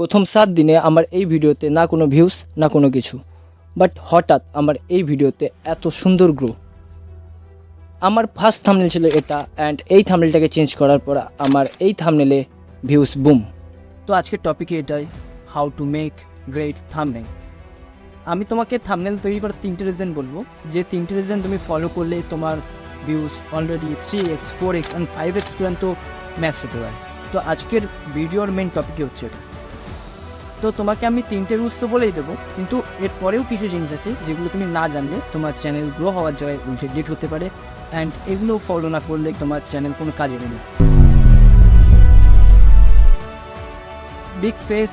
প্রথম 7 দিনে আমার এই ভিডিওতে না কোনো ভিউজ না কোনো কিছু, বাট হঠাৎ আমার এই ভিডিওতে এত সুন্দর গ্রো। আমার ফার্স্ট থাম্বনেল ছিল এটা, অ্যান্ড এই থাম্বনেলটাকে চেঞ্জ করার পর আমার এই থাম্বনেলে ভিউজ বুম। তো আজকের টপিকে এটাই, how to make great thumbnail. আমি তোমাকে থাম্বনেল তৈরি করার 3টে রিজন বলবো, যে 3টে রিজন তুমি ফলো করলে তোমার views already 3x 4x and 5x পর্যন্ত ম্যাক্স হতে পারে। তো আজকের ভিডিওর মেন টপিকই হচ্ছে এটা। তো তোমাকে আমি 3টে রুলস তো বলেই দেবো, কিন্তু এরপরেও কিছু জিনিস আছে যেগুলো তুমি না জানলে তোমার চ্যানেল গ্রো হওয়ার জায়গায় উল্টে ডিট হতে পারে, অ্যান্ড এগুলো ফলো না করলে তোমার চ্যানেল কোনো কাজে দেবে না। Big face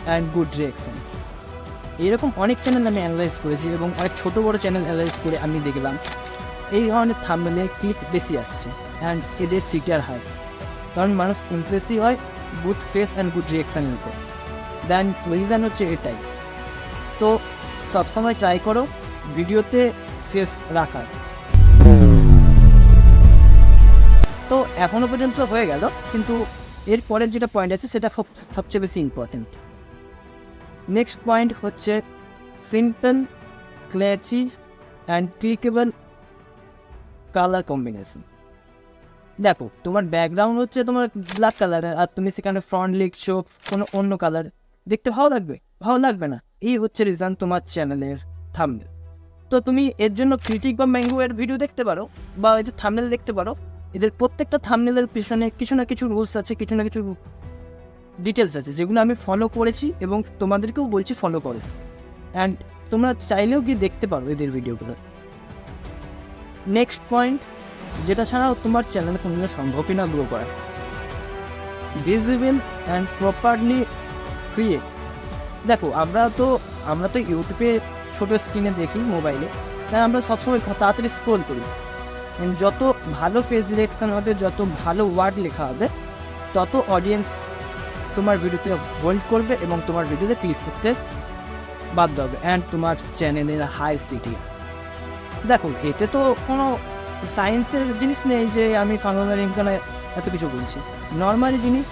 and good reaction, এরকম অনেক চ্যানেল আমি অ্যানালাইজ করেছি এবং অনেক ছোটো বড়ো চ্যানেল অ্যানালাইজ করে আমি দেখলাম এই ধরনের থাম্বনেলে ক্লিক বেশি আসছে, অ্যান্ড এদের সিটার হাই, কারণ মানুষ ইমপ্রেসই হয় গুড ফেস অ্যান্ড গুড রিঅ্যাকশানের উপর। দেন রিজন হচ্ছে এটাই। তো সবসময় ট্রাই করো ভিডিওতে ফেস রাখার। তো এখনও পর্যন্ত হয়ে গেল, কিন্তু এর পরের যেটা পয়েন্ট আছে সেটা সবচেয়ে বেশি ইম্পর্টেন্ট। নেক্সট পয়েন্ট হচ্ছে simple, catchy and clickable colour combination. দেখো, তোমার ব্যাকগ্রাউন্ড হচ্ছে তোমার ব্ল্যাক কালারের, আর তুমি সেখানে ফ্রন্ট লিখছো কোনো অন্য কালার, দেখতে ভালো লাগবে? ভালো লাগবে না। এই হচ্ছে রিজন তোমার চ্যানেলের থাম্বনেল। তো তুমি এর জন্য ক্রিটিক বা ম্যাঙ্গোয়ের ভিডিও দেখতে পারো, বা এদের থাম্বনেল দেখতে পারো। এদের প্রত্যেকটা থাম্বনেলের পিছনে কিছু না কিছু রুলস আছে, কিছু না কিছু ডিটেলস আছে, যেগুলো আমি ফলো করেছি এবং তোমাদেরকেও বলছি ফলো করো। অ্যান্ড তোমরা চাইলেও গিয়ে দেখতে পারো এদের ভিডিওগুলো। নেক্সট পয়েন্ট, যেটা ছাড়াও তোমার চ্যানেলে কোনোদিনও সম্ভবই না গ্রো করা, ভিজিবল অ্যান্ড প্রপারলি ক্রিয়েট। দেখো, আমরা তো ইউটিউবে ছোটো স্ক্রিনে দেখি মোবাইলে, তাই আমরা সবসময় তাড়াতাড়ি স্ক্রোল করি। যত ভালো ফেস ডিরেকশন হবে, যত ভালো ওয়ার্ড লেখা হবে, তত অডিয়েন্স তোমার ভিডিওতে হোল্ড করবে এবং তোমার ভিডিওতে ক্লিক করতে বাধ্য হবে, অ্যান্ড তোমার চ্যানেলের হাই সিটি। দেখো, এতে তো কোনো সায়েন্সের জিনিস নেই যে আমি ফাংশনাল ইনকামে এত কিছু বলছি। নর্মালি জিনিস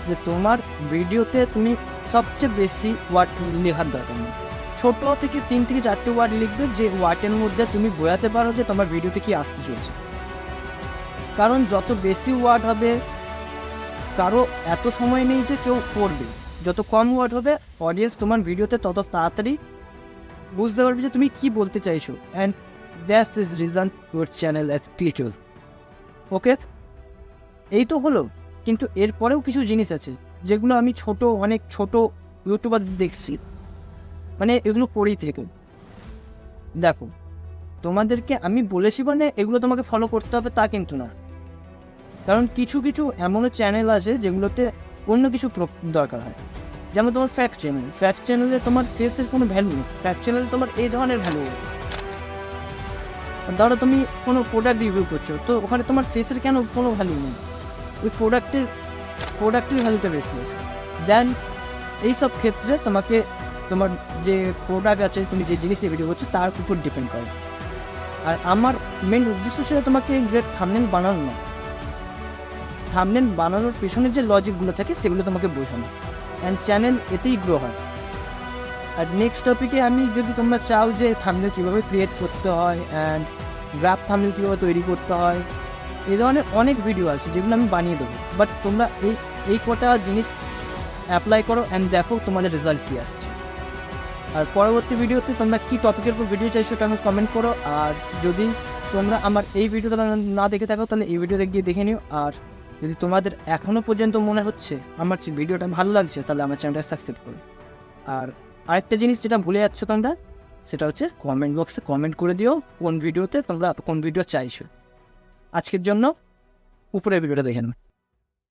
যে তোমার ভিডিওতে তুমি সবচেয়ে বেশি ওয়ার্ড লেখার দরকার নেই। ছোটো থেকে 3 থেকে 4টে ওয়ার্ড লিখবে, যে ওয়ার্ডের মধ্যে তুমি বোঝাতে পারো যে তোমার ভিডিওতে কি আসতে চলছে। কারণ যত বেশি ওয়ার্ড হবে, কারো এত সময় নেই যে কেউ পড়বে। যত কম ওয়ার্ড হবে, অডিয়েন্স তোমার ভিডিওতে তত তাড়াতাড়ি বুঝতে পারবে যে তুমি কি বলতে চাইছো, and that's is reason your channel as clickable. Okay, এই তো হলো, কিন্তু এরপরেও কিছু জিনিস আছে যেগুলো আমি অনেক ছোট ইউটিউবার দেখছি, মানে এগুলো পড়েই থেকে। দেখো, তোমাদেরকে আমি বলেছি মানে এগুলো তোমাকে ফলো করতে হবে তা কিন্তু না, কারণ কিছু কিছু এমনও চ্যানেল আছে যেগুলোতে অন্য কিছু দরকার হয়। যেমন তোমার ফ্যাক্ট চ্যানেলে তোমার ফেসের কোনো ভ্যালু নেই, ফ্যাক্ট চ্যানেলে তোমার এই ধরনের ভ্যালু। ধরো তুমি কোনো প্রোডাক্ট রিভিউ করছো, তো ওখানে তোমার ফেসের কেন কোনো ভ্যালু নেই, ওই প্রোডাক্টের ভ্যালুটা বেশি আছে। দেন এইসব ক্ষেত্রে তোমাকে তোমার যে প্রোডাক্ট আছে, তুমি যে জিনিস নিয়ে ভিডিও করছো তার উপর ডিপেন্ড করে। আর আমার মেন উদ্দেশ্য ছিল তোমাকে গ্রেট থাম্বনেল বানানো না, থাম্বনেল বানানোর পেছনে যে লজিকগুলো থাকে সেগুলো তোমাকে বোঝানো, অ্যান্ড চ্যানেল এতেই গ্রো হয়। আর নেক্সট টপিকে আমি, যদি তোমরা চাও যে থাম্বনেল কীভাবে ক্রিয়েট করতে হয় অ্যান্ড গ্রাফ থাম্বনেল কীভাবে তৈরি করতে হয়, এই ধরনের অনেক ভিডিও আছে যেগুলো আমি বানিয়ে দেবো। বাট তোমরা এই কটা জিনিস অ্যাপ্লাই করো অ্যান্ড দেখো তোমাদের রেজাল্ট কী আসছে। আর পরবর্তী ভিডিওতে তোমরা কী টপিকের উপর ভিডিও চাইছো ওটা আমি কমেন্ট করো। আর যদি তোমরা আমার এই ভিডিওটা না দেখে থাকো, তাহলে এই ভিডিওতে গিয়ে দেখে নিও। আর যদি তোমাদের এখনও পর্যন্ত মনে হচ্ছে আমার ভিডিওটা ভালো লাগছে, তাহলে আমার চ্যানেলটা সাবস্ক্রাইব করো। আর আরেকটা জিনিস যেটা ভুলে যাচ্ছ তোমরা, সেটা হচ্ছে কমেন্ট বক্সে কমেন্ট করে দিও কোন ভিডিওতে তোমরা কোন ভিডিও চাইছো। আজকের জন্য উপরের ভিডিওটা দেখে নাও।